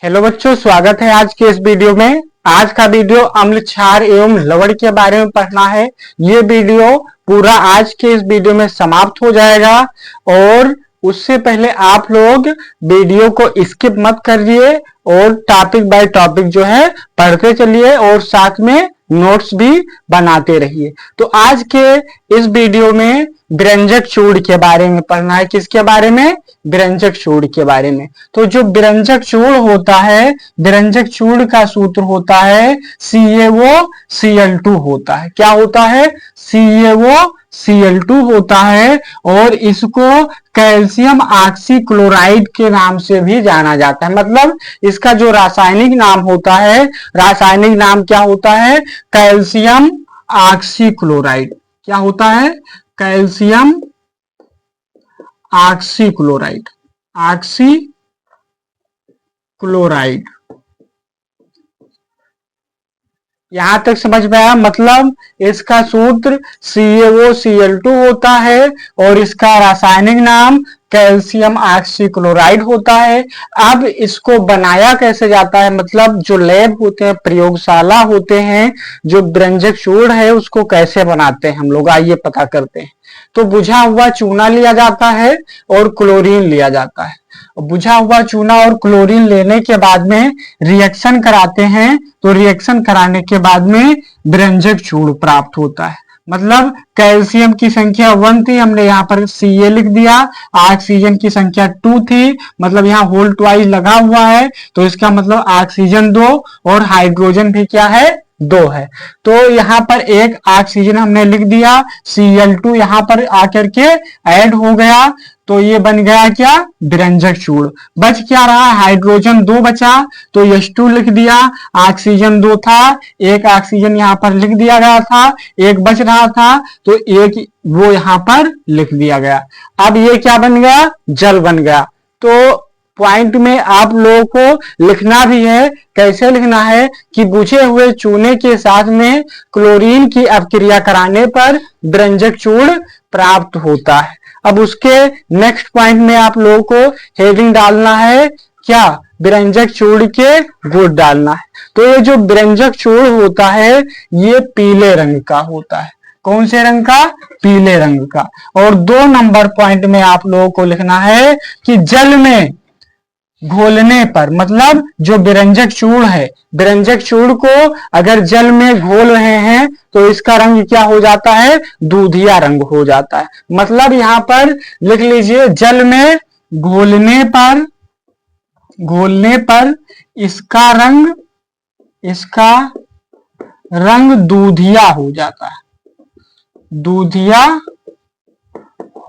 Hello बच्चों, स्वागत है आज के इस वीडियो में। आज का वीडियो अम्ल क्षार एवं लवण के बारे में पढ़ना है। ये वीडियो पूरा आज के इस वीडियो में समाप्त हो जाएगा और उससे पहले आप लोग वीडियो को स्किप मत करिए और टॉपिक बाय टॉपिक जो है पढ़ते चलिए और साथ में नोट्स भी बनाते रहिए। तो आज के इस वीडियो में व्यंजक चूर्ण के बारे में पढ़ना है। किसके बारे में? व्यंजक चूर्ण के बारे में। तो जो व्यंजक चूर्ण होता है, व्यंजक चूर्ण का सूत्र होता है CaOCl2 होता है। क्या होता है? CaOCl2 होता है और इसको कैल्शियम ऑक्सीक्लोराइड के नाम से भी जाना जाता है। मतलब इसका जो रासायनिक नाम होता है, रासायनिक नाम क्या होता है? Calcium oxychloride. क्या होता है? Calcium oxychloride. ऑक्सीक्लोराइड। यहां तक समझ में आया? मतलब इसका सूत्र CaOCl2 होता है और इसका रासायनिक नाम कैल्शियम ऑक्सीक्लोराइड होता है। अब इसको बनाया कैसे जाता है? मतलब जो लैब होते हैं, प्रयोगशाला होते हैं, जो व्यंजक चूर्ण है उसको कैसे बनाते हैं हम लोग, आइए पता करते हैं। तो बुझा हुआ चूना लिया जाता है और क्लोरीन लिया जाता है। बुझा हुआ चूना और क्लोरीन लेने के बाद में रिएक्शन कराते हैं, तो रिएक्शन कराने के बाद में व्यंजक चूर्ण प्राप्त होता है। मतलब कैल्शियम की संख्या 1 थी, हमने यहाँ पर Ca लिख दिया। ऑक्सीजन की संख्या 2 थी, मतलब यहाँ होल ट्वाइस लगा हुआ है, तो इसका मतलब ऑक्सीजन 2 और हाइड्रोजन भी क्या है? 2 है। तो यहाँ पर एक ऑक्सीजन हमने लिख दिया, Cl2 यहाँ पर आकर के ऐड हो गया, तो ये बन गया क्या? व्यंजक चूर्ण। बच क्या रहा? हाइड्रोजन 2 बचा, तो H2 लिख दिया। ऑक्सीजन 2 था, एक ऑक्सीजन यहाँ पर लिख दिया गया था, एक बच रहा था, तो एक वो यहाँ पर लिख दिया गया। अब ये क्या बन गया? जल बन गया। तो पॉइंट में आप लोगों को लिखना भी है। कैसे लिखना है? कि बुझे हुए चूने के साथ में क्लोरीन की अपक्रिया कराने पर व्यंजक चूर्ण प्राप्त होता है। अब उसके नेक्स्ट पॉइंट में आप लोगों को हेडिंग डालना है क्या? व्यंजक चूर्ण के गुण डालना है। तो ये जो व्यंजक चूर्ण होता है ये पीले रंग का होता है। कौन से रंग का? पीले रंग का। और 2 नंबर पॉइंट में आप लोगों को लिखना है कि जल में घोलने पर, मतलब जो व्यंजक चूर्ण है, व्यंजक चूर्ण को अगर जल में घोल रहे हैं तो इसका रंग क्या हो जाता है? दूधिया रंग हो जाता है। मतलब यहां पर लिख लीजिए, जल में घोलने पर इसका रंग दूधिया हो जाता है। दूधिया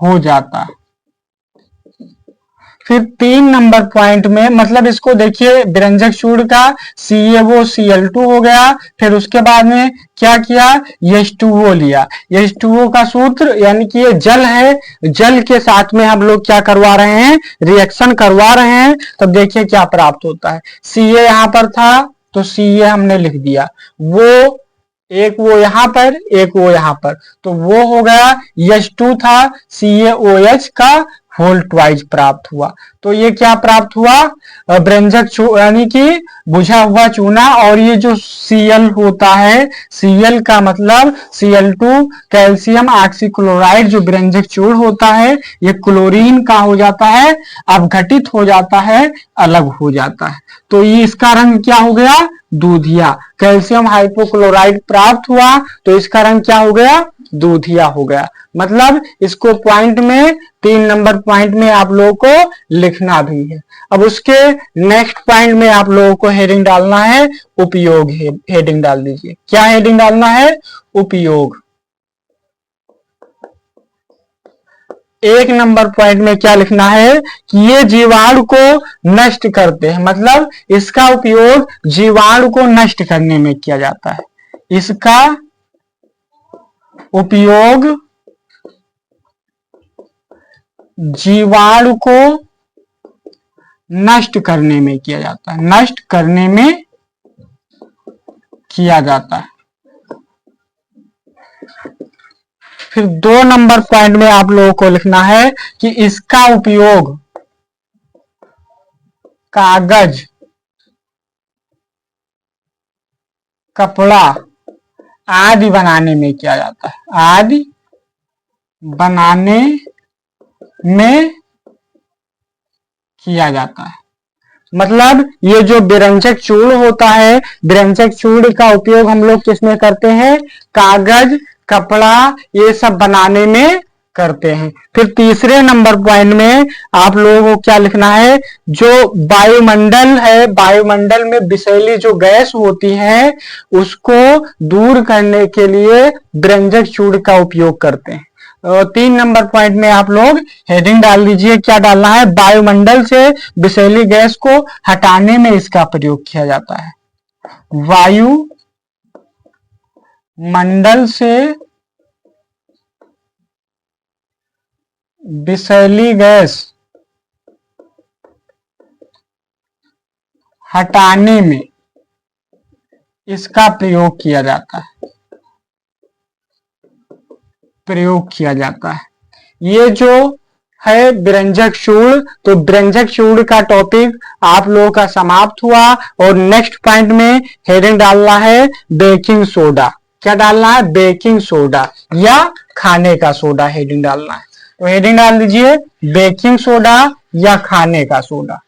हो जाता है। फिर 3 नंबर पॉइंट में, मतलब इसको देखिए, व्यंजक चूर्ण का CaOCl2 हो गया। फिर उसके बाद में क्या किया? H2O लिया। H2O का सूत्र, यानी कि ये जल है, जल के साथ में हम लोग क्या करवा रहे हैं? रिएक्शन करवा रहे हैं। तब देखिए क्या प्राप्त होता है। Ca यहां पर था, तो Ca हमने लिख दिया। एक वो यहां पर, एक वो यहां पर, तो वो हो गया। H2 था, CaOH का होल ट्वाइस प्राप्त हुआ। तो ये क्या प्राप्त हुआ? व्यंजक यानी कि बुझा हुआ चूना। और ये जो Cl होता है, Cl का मतलब Cl2 कैल्शियम ऑक्सीक्लोराइड जो व्यंजक चूर्ण होता है, ये क्लोरीन का हो जाता है, अपघटित हो जाता है, अलग हो जाता है। तो ये इसका रंग क्या हो गया? दूधिया। कैल्शियम हाइपोक्लोराइड प्राप्त हुआ, तो इसका रंग क्या हो गया? दूधिया हो गया। मतलब इसको पॉइंट में, 3 नंबर पॉइंट में आप लोगों को लिखना भी है। अब उसके नेक्स्ट पॉइंट में आप लोगों को हेडिंग डालना है उपयोग। हेडिंग डाल दीजिए। क्या हेडिंग डालना है? उपयोग। 1 नंबर पॉइंट में क्या लिखना है? कि ये जीवाणु को नष्ट करते हैं। मतलब इसका उपयोग जीवाणु को नष्ट करने में किया जाता है। इसका उपयोग जीवाणु को नष्ट करने में किया जाता है। नष्ट करने में किया जाता है। फिर 2 नंबर पॉइंट में आप लोगों को लिखना है कि इसका उपयोग कागज कपड़ा आदि बनाने में किया जाता है, आदि बनाने में किया जाता है। मतलब ये जो व्यंजक चूर्ण होता है, व्यंजक चूर्ण का उपयोग हम लोग किसमें करते हैं? कागज, कपड़ा, ये सब बनाने में करते हैं। फिर तीसरे नंबर पॉइंट में आप लोगों को क्या लिखना है? जो वायुमंडल है, वायुमंडल में विषैली जो गैस होती है उसको दूर करने के लिए व्यंजक चूर्ण का उपयोग करते हैं। 3 नंबर पॉइंट में आप लोग हेडिंग डाल दीजिए, क्या डालना है? वायुमंडल से विषैली गैस को हटाने में इसका प्रयोग किया जाता है। वायु मंडल से विषैली गैस हटाने में इसका प्रयोग किया जाता है, प्रयोग किया जाता है। ये जो है व्यंजक चूर्ण, तो व्यंजक चूर्ण का टॉपिक आप लोगों का समाप्त हुआ। और नेक्स्ट पॉइंट में हेडिंग डालना है बेकिंग सोडा। क्या डालना है? बेकिंग सोडा या खाने का सोडा हेडिंग डालना है। तो हेडिंग डाल दीजिए बेकिंग सोडा या खाने का सोडा।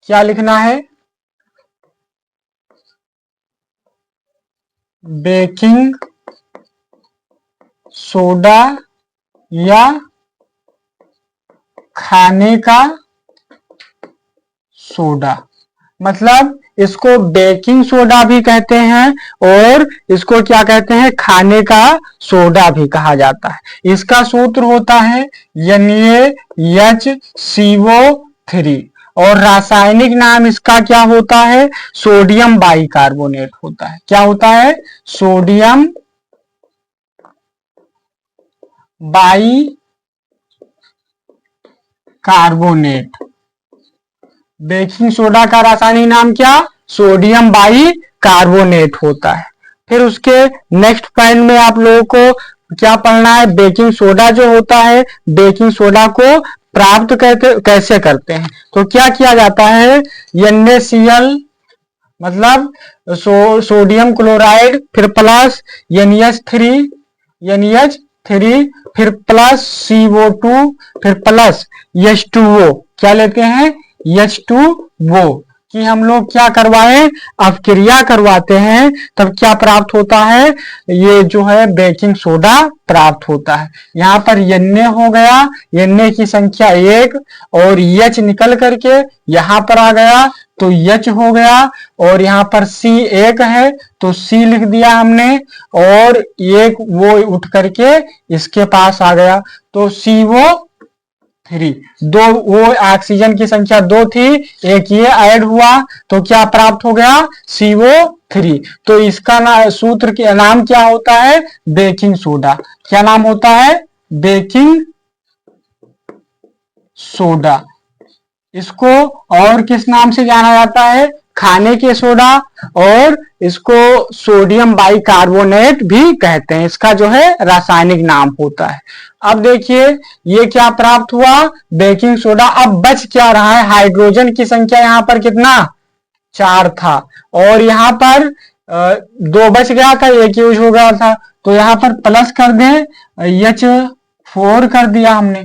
क्या लिखना है? बेकिंग सोडा या खाने का सोडा। मतलब इसको बेकिंग सोडा भी कहते हैं और इसको क्या कहते हैं? खाने का सोडा भी कहा जाता है। इसका सूत्र होता है NaHCO3 और रासायनिक नाम इसका क्या होता है? सोडियम बाइकार्बोनेट होता है। क्या होता है? Sodium bicarbonate. बेकिंग सोडा का रासायनिक नाम क्या? सोडियम बाइकार्बोनेट होता है। फिर उसके नेक्स्ट पॉइंट में आप लोगों को क्या पढ़ना है? बेकिंग सोडा जो होता है, बेकिंग सोडा को प्राप्त कैसे करते हैं? तो क्या किया जाता है? NaCl मतलब सोडियम क्लोराइड, फिर प्लस NH3 फिर प्लस CO2 फिर प्लस H2O। क्या लेते हैं? H2O कि हम लोग क्या करवाएं? अपक्रिया करवाते हैं, तब क्या प्राप्त होता है? ये जो है बेकिंग सोडा प्राप्त होता है। यहाँ पर Na हो गया, Na की संख्या 1 और H निकल करके यहाँ पर आ गया तो H हो गया और यहाँ पर C1 है तो C लिख दिया हमने और एक वो उठ करके इसके पास आ गया तो CO3। दो वो ऑक्सीजन की संख्या 2 थी, एक ये ऐड हुआ तो क्या प्राप्त हो गया? CO3। तो इसका सूत्र के नाम क्या होता है? Baking soda. क्या नाम होता है? Baking soda. इसको और किस नाम से जाना जाता है? खाने के सोडा और इसको सोडियम बाइकार्बोनेट भी कहते हैं। इसका जो है रासायनिक नाम होता है। अब देखिए ये क्या प्राप्त हुआ? Baking soda. अब बच क्या रहा है? हाइड्रोजन की संख्या यहाँ पर कितना? 4 था और यहाँ पर 2 बच गया था, एक यूज हो गया था तो यहाँ पर प्लस कर दें, H4 कर दिया हमने।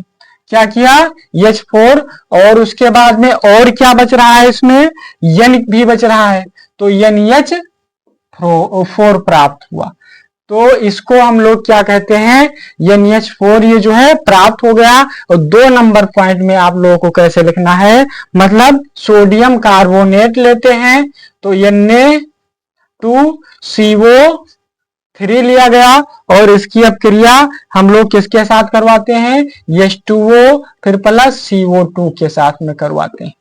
क्या किया? H4 और उसके बाद में और क्या बच रहा है? इसमें N भी बच रहा है तो NH4 प्राप्त हुआ। तो इसको हम लोग क्या कहते हैं? NH4 ये जो है प्राप्त हो गया। और 2 नंबर पॉइंट में आप लोगों को कैसे लिखना है? मतलब सोडियम कार्बोनेट लेते हैं तो Na2CO3 लिया गया और इसकी अपक्रिया हम लोग किसके साथ करवाते हैं? H2O फिर प्लस CO2 के साथ में करवाते हैं।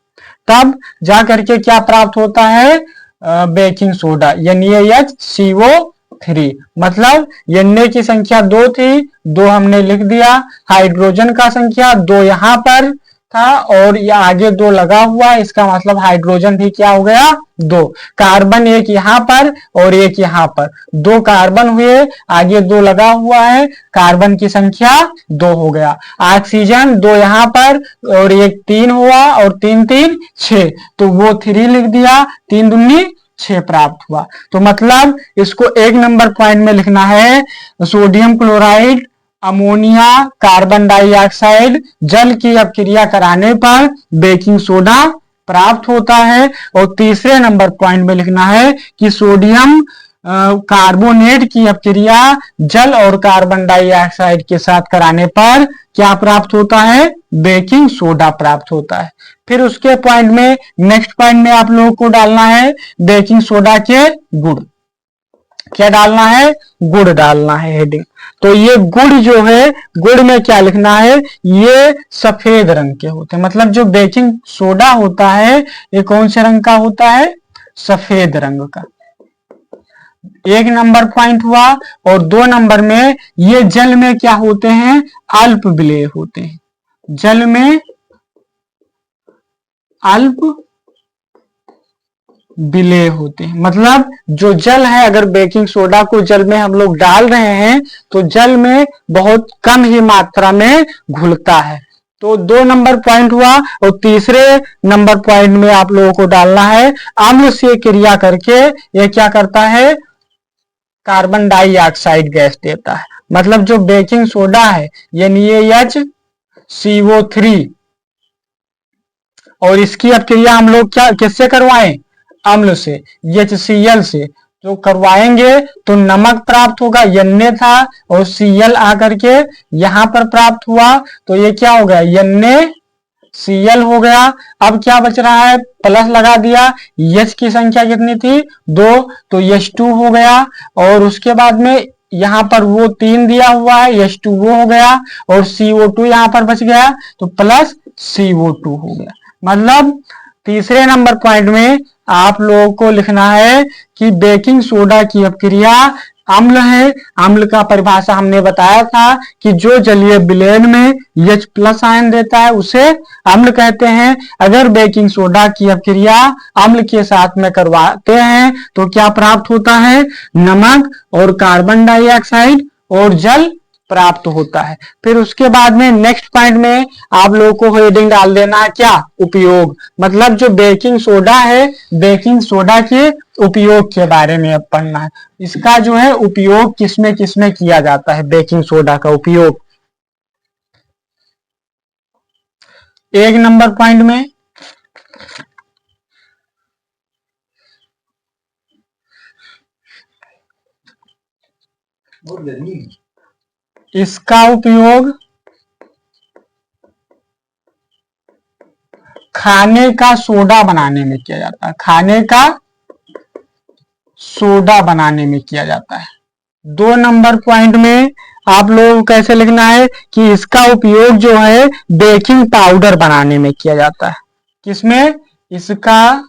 तब जा करके क्या प्राप्त होता है? Baking soda NaHCO3। मतलब Na की संख्या 2 थी, 2 हमने लिख दिया, हाइड्रोजन का संख्या 2 यहाँ पर था और ये आगे 2 लगा हुआ है, इसका मतलब हाइड्रोजन भी क्या हो गया 2। कार्बन एक यहाँ पर और एक यहाँ पर, 2 कार्बन हुए, आगे 2 लगा हुआ है, कार्बन की संख्या 2 हो गया। ऑक्सीजन 2 यहाँ पर और एक 3 हुआ और 3 3 6, तो वो 3 लिख दिया, 3 दूनी 6 प्राप्त हुआ। तो मतलब इसको 1 नंबर पॉइंट में लिखना है, sodium chloride, ammonia, carbon dioxide, जल की अपक्रिया कराने पर बेकिंग सोडा प्राप्त होता है। और तीसरे नंबर पॉइंट में लिखना है कि सोडियम कार्बोनेट की अपक्रिया जल और कार्बन डाइऑक्साइड के साथ कराने पर क्या प्राप्त होता है, बेकिंग सोडा प्राप्त होता है। फिर उसके पॉइंट में नेक्स्ट पॉइंट में आप लोगों को डालना है बेकिंग सोडा के गुण। क्या डालना है, गुड़ डालना है हेडिंग। तो ये गुड़ जो है, गुड़ में क्या लिखना है, ये सफेद रंग के होते हैं, मतलब जो बेकिंग सोडा होता है ये कौन से रंग का होता है, सफेद रंग का। 1 नंबर पॉइंट हुआ। और 2 नंबर में ये जल में क्या होते हैं, अल्प विलेय होते हैं, जल में अल्प विलेय होते हैं। मतलब जो जल है, अगर बेकिंग सोडा को जल में हम लोग डाल रहे हैं तो जल में बहुत कम ही मात्रा में घुलता है। तो 2 नंबर पॉइंट हुआ। और तीसरे नंबर पॉइंट में आप लोगों को डालना है अम्ल से क्रिया करके ये क्या करता है, कार्बन डाइऑक्साइड गैस देता है। मतलब जो बेकिंग सोडा है NaHCO3 और इसकी अपक्रिया हम लोग क्या किससे करवाएं, अम्ल से, HCl से। तो करवाएंगे तो नमक प्राप्त होगा, Na था और Cl आकर के यहां पर प्राप्त हुआ, तो ये क्या हो गया, NaCl हो गया। अब क्या बच रहा है, प्लस लगा दिया, H की संख्या कितनी थी 2, तो H2 हो गया। और उसके बाद में यहां पर वो 3 दिया हुआ है, H2 वो हो गया और CO2 यहां पर बच गया, तो प्लस CO2 हो गया। मतलब तीसरे नंबर पॉइंट में आप लोगों को लिखना है कि बेकिंग सोडा की अपक्रिया अम्ल है। अम्ल का परिभाषा हमने बताया था कि जो जलीय विलयन में H+ आयन देता है उसे अम्ल कहते हैं। अगर बेकिंग सोडा की अपक्रिया अम्ल के साथ में करवाते हैं तो क्या प्राप्त होता है, नमक और कार्बन डाइऑक्साइड और जल प्राप्त होता है। फिर उसके बाद में नेक्स्ट पॉइंट में आप लोगों को हेडिंग डाल देना है क्या, उपयोग। मतलब जो बेकिंग सोडा है, बेकिंग सोडा के उपयोग के बारे में अब पढ़ना है। इसका जो है उपयोग किसमें किसमें किया जाता है, बेकिंग सोडा का उपयोग। 1 नंबर पॉइंट में इसका उपयोग खाने का सोडा बनाने में किया जाता है, खाने का सोडा बनाने में किया जाता है। 2 नंबर पॉइंट में आप लोगों को कैसे लिखना है कि इसका उपयोग जो है बेकिंग पाउडर बनाने में किया जाता है। किसमें, इसका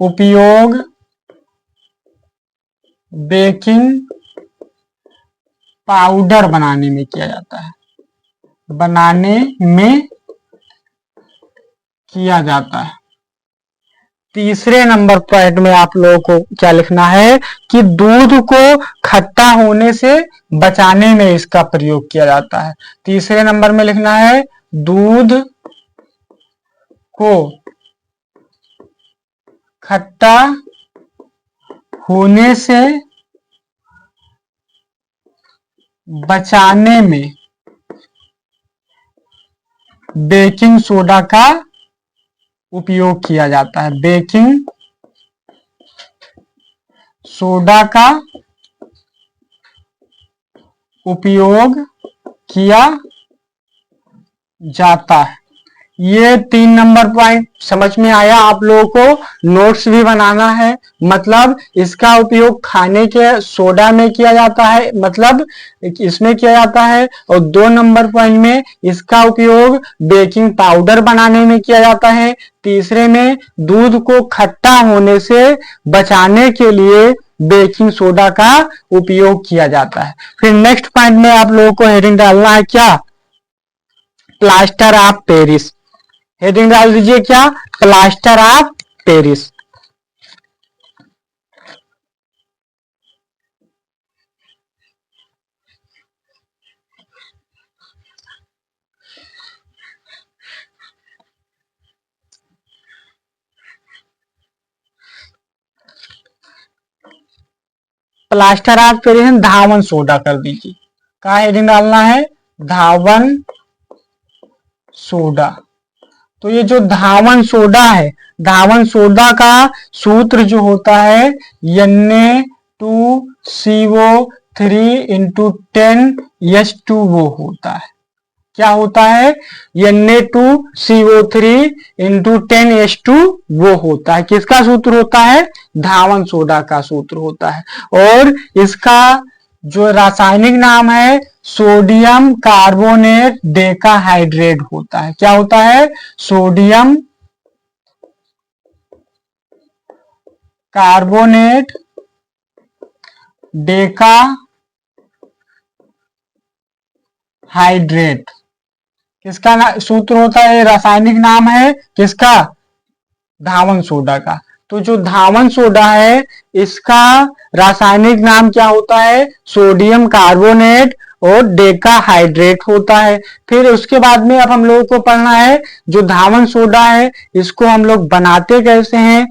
उपयोग बेकिंग पाउडर बनाने में किया जाता है, बनाने में किया जाता है। तीसरे नंबर पॉइंट में आप लोगों को क्या लिखना है कि दूध को खट्टा होने से बचाने में इसका प्रयोग किया जाता है। तीसरे नंबर में लिखना है दूध को खट्टा होने से बचाने में बेकिंग सोडा का उपयोग किया जाता है, बेकिंग सोडा का उपयोग किया जाता है। ये 3 नंबर पॉइंट समझ में आया। आप लोगों को नोट्स भी बनाना है। मतलब इसका उपयोग खाने के सोडा में किया जाता है, मतलब इसमें किया जाता है। और 2 नंबर पॉइंट में इसका उपयोग बेकिंग पाउडर बनाने में किया जाता है। तीसरे में दूध को खट्टा होने से बचाने के लिए बेकिंग सोडा का उपयोग किया जाता है। फिर नेक्स्ट पॉइंट में आप लोगों को हेडिंग डालना है क्या, प्लास्टर ऑफ पेरिस। हेडिंग डाल दीजिए क्या, plaster of Paris. Plaster of Paris Dhawan soda कर दीजिए। क्या हेडिंग डालना है, धावन सोडा। तो ये जो धावन सोडा है, धावन सोडा का सूत्र जो होता है Na2CO3 इंटू 10H2 वो होता है। क्या होता है, Na2CO3 इंटू 10H2 वो होता है। किसका सूत्र होता है, धावन सोडा का सूत्र होता है। और इसका जो रासायनिक नाम है सोडियम कार्बोनेट डेकाहाइड्रेट होता है। क्या होता है, सोडियम कार्बोनेट डेकाहाइड्रेट किसका सूत्र होता है, रासायनिक नाम है किसका, धावन सोडा का। तो जो धावन सोडा है इसका रासायनिक नाम क्या होता है, सोडियम कार्बोनेट और डेकाहाइड्रेट होता है। फिर उसके बाद में अब हम लोगों को पढ़ना है जो धावन सोडा है इसको हम लोग बनाते कैसे हैं,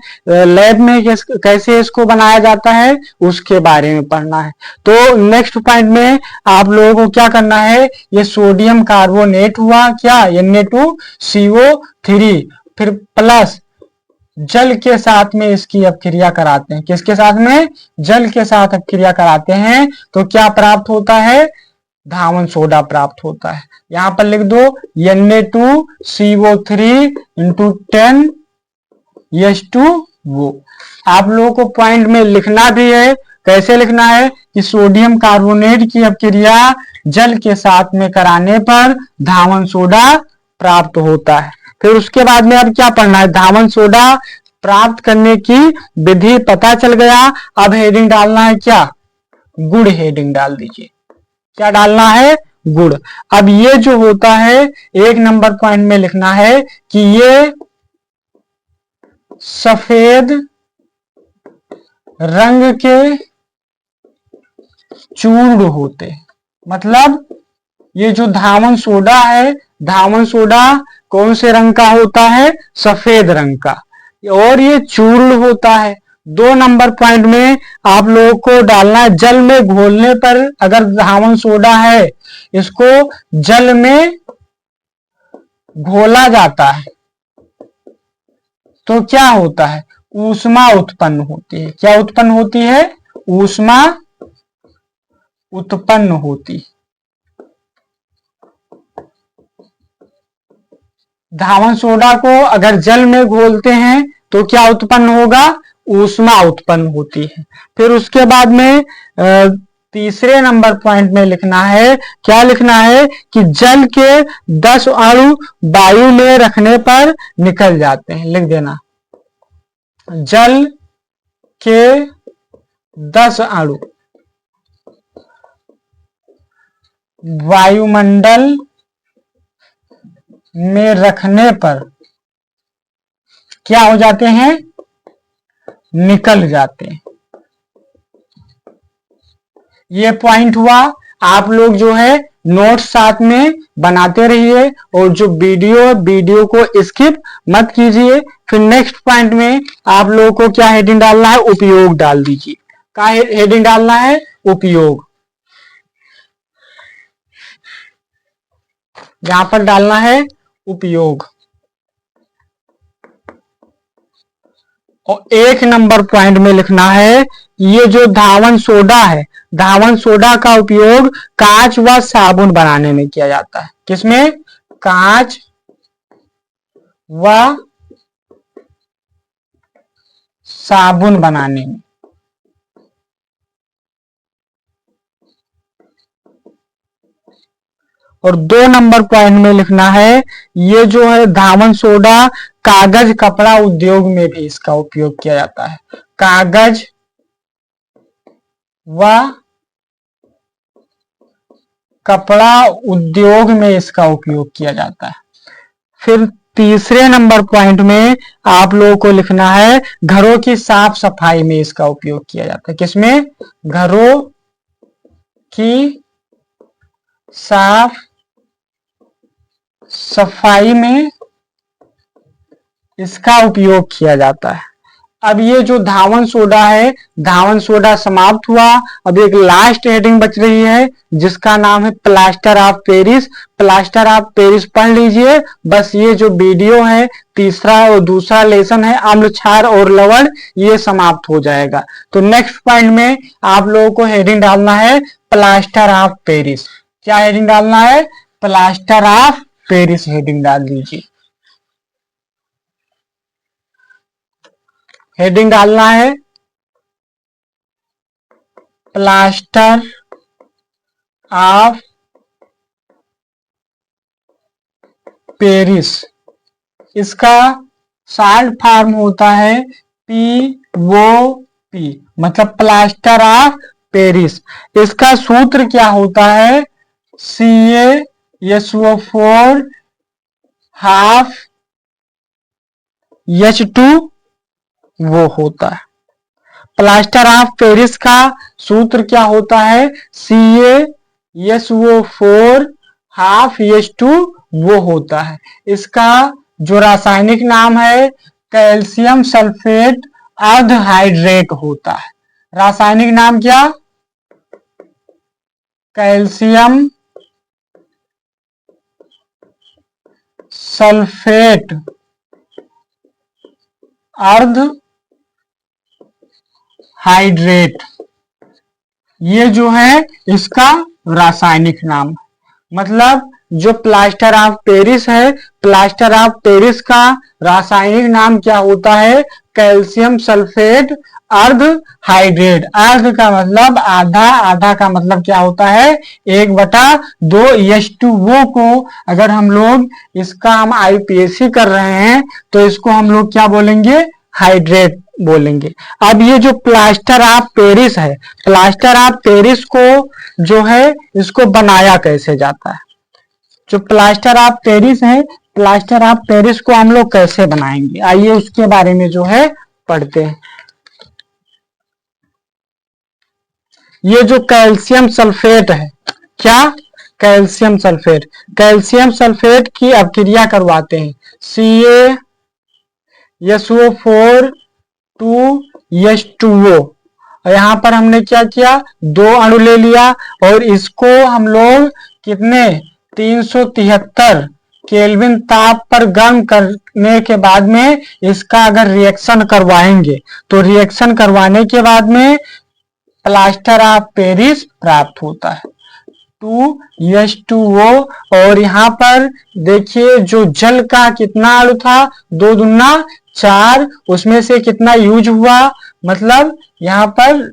लैब में कैसे इसको बनाया जाता है उसके बारे में पढ़ना है। तो नेक्स्ट पॉइंट में आप लोगों को क्या करना है, ये सोडियम कार्बोनेट हुआ क्या, Na2CO3, फिर प्लस जल के साथ में इसकी अपक्रिया कराते हैं। किसके साथ में, जल के साथ अपक्रिया कराते हैं तो क्या प्राप्त होता है, धावन सोडा प्राप्त होता है। यहां पर लिख दो Na2CO3 इंटू 10H2 वो। आप लोगों को पॉइंट में लिखना भी है, कैसे लिखना है कि सोडियम कार्बोनेट की अपक्रिया जल के साथ में कराने पर धावन सोडा प्राप्त होता है। फिर उसके बाद में अब क्या पढ़ना है, धावन सोडा प्राप्त करने की विधि पता चल गया। अब हेडिंग डालना है क्या, गुड़ हेडिंग डाल दीजिए। क्या डालना है, गुड़। अब ये जो होता है 1 नंबर पॉइंट में लिखना है कि ये सफेद रंग के चूर्ण होते हैं। मतलब ये जो धावन सोडा है, धावन सोडा कौन से रंग का होता है, सफेद रंग का, और ये चूर्ण होता है। 2 नंबर पॉइंट में आप लोगों को डालना है, जल में घोलने पर अगर धावन सोडा है इसको जल में घोला जाता है तो क्या होता है, ऊष्मा उत्पन्न होती है। क्या उत्पन्न होती है, ऊष्मा उत्पन्न होती है। धावन सोडा को अगर जल में घोलते हैं तो क्या उत्पन्न होगा, ऊष्मा उत्पन्न होती है। फिर उसके बाद में तीसरे नंबर पॉइंट में लिखना है, क्या लिखना है कि जल के 10 अणु वायु में रखने पर निकल जाते हैं। लिख देना, जल के 10 अणु वायुमंडल में रखने पर क्या हो जाते हैं, निकल जाते हैं। ये पॉइंट हुआ। आप लोग जो है नोट्स साथ में बनाते रहिए और जो वीडियो को स्किप मत कीजिए। फिर नेक्स्ट पॉइंट में आप लोगों को क्या हेडिंग डालना है, उपयोग डाल दीजिए। क्या हेडिंग डालना है, उपयोग। यहां पर डालना है उपयोग। और 1 नंबर पॉइंट में लिखना है ये जो धावन सोडा है, धावन सोडा का उपयोग कांच व साबुन बनाने में किया जाता है। किसमें, कांच व साबुन बनाने में। और 2 नंबर पॉइंट में लिखना है ये जो है धावन सोडा कागज कपड़ा उद्योग में भी इसका उपयोग किया जाता है। कागज व कपड़ा उद्योग में इसका उपयोग किया जाता है। फिर तीसरे नंबर पॉइंट में आप लोगों को लिखना है घरों की साफ सफाई में इसका उपयोग किया जाता है। किसमें? घरों की साफ सफाई में इसका उपयोग किया जाता है। अब ये जो धावन सोडा है, धावन सोडा समाप्त हुआ। अब एक लास्ट हेडिंग बच रही है जिसका नाम है plaster of Paris. Plaster of Paris पढ़ लीजिए। बस ये जो वीडियो है, तीसरा और दूसरा लेसन है अम्ल क्षार और लवण, ये समाप्त हो जाएगा। तो नेक्स्ट पॉइंट में आप लोगों को हेडिंग डालना है प्लास्टर ऑफ पेरिस। क्या हेडिंग डालना है? प्लास्टर ऑफ पेरिस हेडिंग डाल दीजिए। हेडिंग डालना है प्लास्टर ऑफ पेरिस। इसका शॉर्ट फॉर्म होता है POP, मतलब प्लास्टर ऑफ पेरिस। इसका सूत्र क्या होता है? CaSO4 हाफ H2 वो होता है। प्लास्टर ऑफ पेरिस का सूत्र क्या होता है? CaSO4 हाफ H2 वो होता है। इसका जो रासायनिक नाम है कैल्शियम सल्फेट अर्धहाइड्रेट होता है। रासायनिक नाम क्या? कैल्शियम सल्फेट अर्ध हाइड्रेट, ये जो है इसका रासायनिक नाम। मतलब जो प्लास्टर ऑफ पेरिस है, प्लास्टर ऑफ पेरिस का रासायनिक नाम क्या होता है? कैल्शियम सल्फेट अर्ध हाइड्रेट। अर्ध का मतलब आधा, आधा का मतलब क्या होता है? 1/2 H2O को अगर हम लोग इसका हम IUPAC कर रहे हैं तो इसको हम लोग क्या बोलेंगे? हाइड्रेट बोलेंगे। अब ये जो प्लास्टर ऑफ पेरिस है, प्लास्टर ऑफ पेरिस को जो है इसको बनाया कैसे जाता है? जो प्लास्टर ऑफ पेरिस है, प्लास्टर ऑफ पेरिस को हम लोग कैसे बनाएंगे, आइए उसके बारे में जो है पढ़ते हैं। ये जो कैल्शियम सल्फेट है, क्या? Calcium sulphate. कैल्शियम सल्फेट की अपक्रिया करवाते हैं CaSO4 2H2O। यहां पर हमने क्या किया? 2 अणु ले लिया और इसको हम लोग कितने 373 केल्विन ताप पर गर्म करने के बाद में इसका अगर रिएक्शन करवाएंगे तो रिएक्शन करवाने के बाद में प्लास्टर ऑफ पेरिस प्राप्त होता है 2H2O। और यहाँ पर देखिए जो जल का कितना अणु था 2 दूना 4, उसमें से कितना यूज हुआ? मतलब यहाँ पर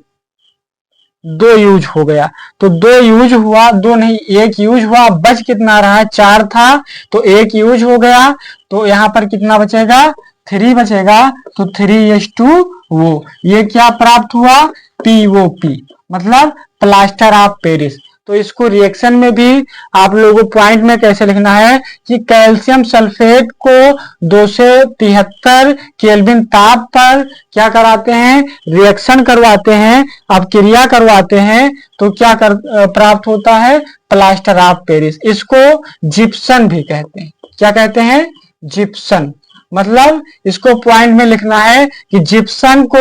2 यूज हो गया। तो 2 यूज हुआ, 2 नहीं 1 यूज हुआ, बच कितना रहा? 4 था तो 1 यूज हो गया। तो यहाँ पर कितना बचेगा? 3 बचेगा। तो 3H2O ये क्या प्राप्त हुआ? POP, मतलब प्लास्टर ऑफ पेरिस। तो इसको रिएक्शन में भी आप लोगों को पॉइंट में कैसे लिखना है कि कैल्शियम सल्फेट को 273 केल्विन ताप पर क्या कराते हैं? रिएक्शन करवाते हैं, अपक्रिया करवाते हैं, तो क्या प्राप्त होता है? Plaster of Paris. इसको जिप्सन भी कहते हैं। क्या कहते हैं? जिप्सन। मतलब इसको पॉइंट में लिखना है कि जिप्सन को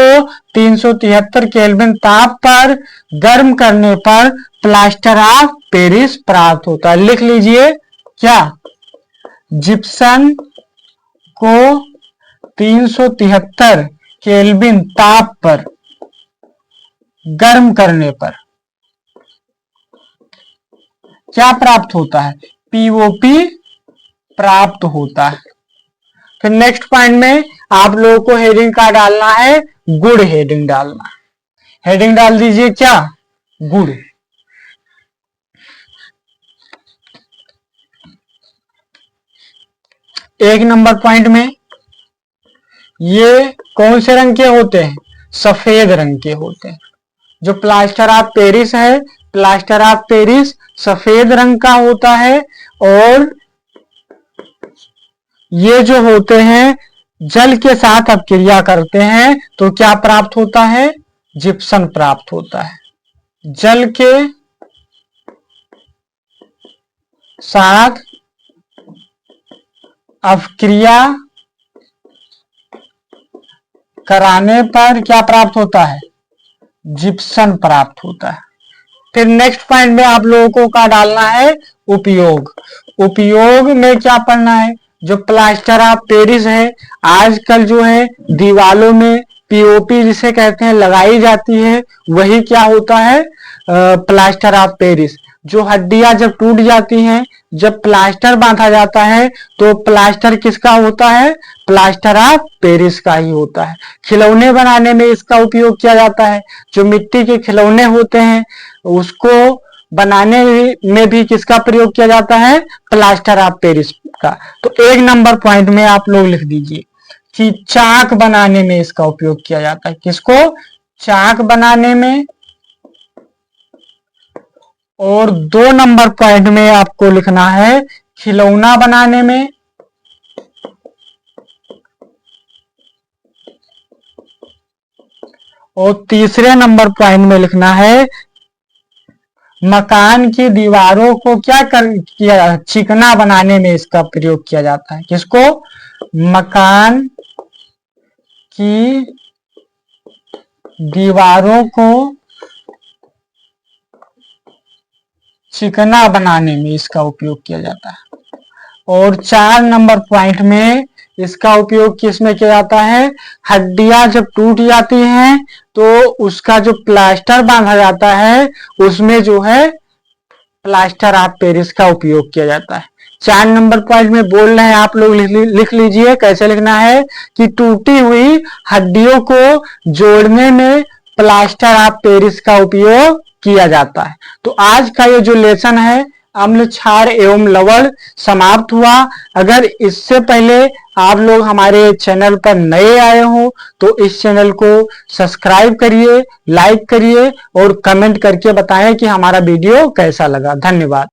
373 केल्विन ताप पर गर्म करने पर प्लास्टर ऑफ पेरिस प्राप्त होता है। लिख लीजिए, क्या? जिप्सन को 373 केल्विन ताप पर गर्म करने पर क्या प्राप्त होता है? POP प्राप्त होता है। फिर नेक्स्ट पॉइंट में आप लोगों को हेडिंग का डालना है गुड हेडिंग डालना। हेडिंग डाल दीजिए, क्या? गुड। एक नंबर पॉइंट में ये कौन से रंग के होते हैं? सफेद रंग के होते हैं। जो प्लास्टर ऑफ पेरिस है, प्लास्टर ऑफ पेरिस सफेद रंग का होता है और ये जो होते हैं जल के साथ अपक्रिया करते हैं तो क्या प्राप्त होता है? जिप्सम प्राप्त होता है। जल के साथ अपक्रिया कराने पर क्या प्राप्त होता है? जिप्सम प्राप्त होता है। फिर नेक्स्ट पॉइंट में आप लोगों को क्या डालना है? उपयोग। उपयोग में क्या पढ़ना है? जो प्लास्टर ऑफ पेरिस है, आजकल जो है दीवालों में पीओपी जिसे कहते हैं लगाई जाती है, वही क्या होता है? Plaster of Paris. जो हड्डियां जब टूट जाती हैं, जब प्लास्टर बांधा जाता है तो प्लास्टर किसका होता है? प्लास्टर ऑफ पेरिस का ही होता है। खिलौने बनाने में इसका उपयोग किया जाता है। जो मिट्टी के खिलौने होते हैं उसको बनाने में भी किसका प्रयोग किया जाता है? प्लास्टर ऑफ पेरिस का। तो 1 नंबर पॉइंट में आप लोग लिख दीजिए कि चाक बनाने में इसका उपयोग किया जाता है। किसको? चाक बनाने में। और 2 नंबर पॉइंट में आपको लिखना है खिलौना बनाने में। और तीसरे नंबर पॉइंट में लिखना है मकान की दीवारों को क्या किया? चिकना बनाने में इसका प्रयोग किया जाता है। किसको? मकान की दीवारों को चिकना बनाने में इसका उपयोग किया जाता है। और 4 नंबर पॉइंट में इसका उपयोग किसमें किया जाता है? हड्डियां जब टूट जाती हैं तो उसका जो प्लास्टर बांधा जाता है उसमें जो है प्लास्टर ऑफ पेरिस का उपयोग किया जाता है। 4 नंबर पॉइंट में बोल रहे हैं, आप लोग लिख लीजिए कैसे लिखना है कि टूटी हुई हड्डियों को जोड़ने में प्लास्टर ऑफ पेरिस का उपयोग किया जाता है। तो आज का ये जो लेसन है अम्ल क्षार एवं लवण समाप्त हुआ। अगर इससे पहले आप लोग हमारे चैनल पर नए आए हो तो इस चैनल को सब्सक्राइब करिए, लाइक करिए और कमेंट करके बताएं कि हमारा वीडियो कैसा लगा। धन्यवाद।